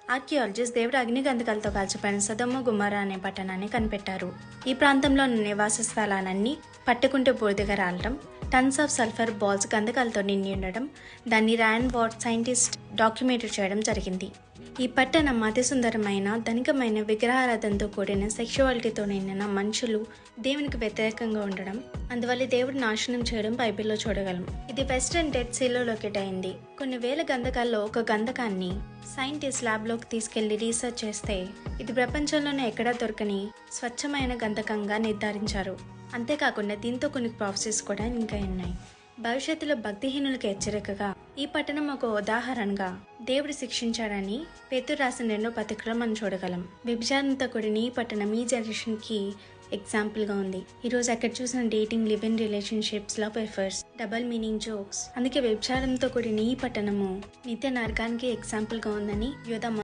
Archaeologist దేవుడు అగ్నిగంధకాలతో కాల్చిపోయిన సొదొమ గుమొర్రా అనే పట్టణాన్ని కనిపెట్టారు. ఈ ప్రాంతంలో ఉన్న నివాస స్థలాలన్నీ పట్టుకుంటే బూడిదగా రాలడం, టన్స్ ఆఫ్ సల్ఫర్ బాల్స్ గంధకాలతో నిండి ఉండడం, దాన్ని ర్యాన్ వాట్ సైంటిస్ట్ డాక్యుమెంటరీ చేయడం జరిగింది. ఈ పట్టణం అతి సుందరమైన, ధనికమైన, విగ్రహారాధనతో కూడిన, సెక్షువాలిటీతో నిండిన మనుషులు దేవునికి వ్యతిరేకంగా ఉండడం, అందువల్ల దేవుడు నాశనం చేయడం బైబిల్లో చూడగలం. ఇది వెస్టర్న్ డెడ్ సీలో లొకేట్ అయింది. కొన్ని వేల గంధకాల్లో ఒక గంధకాన్ని సైంటిస్ట్ ల్యాబ్లోకి తీసుకెళ్లి రీసెర్చ్ చేస్తే ఇది ప్రపంచంలోనే ఎక్కడా దొరకని స్వచ్ఛమైన గంధకంగా నిర్ధారించారు. అంతేకాకుండా దీంతో కొన్ని ప్రాసెస్ కూడా ఇంకా ఉన్నాయి. భవిష్యత్తులో భక్తిహీనులకు హెచ్చరికగా ఈ పట్టణం ఒక ఉదాహరణగా దేవుడు శిక్షించాడని పేతురు రాసిన 2వ పత్రికలో మనం చూడగలం. వ్యభిచారంతో కూడిన ఈ పట్టణం ఈ జనరేషన్ కి ఎగ్జాంపుల్ గా ఉంది. ఈరోజు అక్కడ చూసిన dating, live in relationships, love affairs, double meaning jokes, అందుకే వ్యభిచారంతో కూడిన ఈ పట్టణము నిత్య నరకానికి ఎగ్జాంపుల్ గా ఉందని యోధ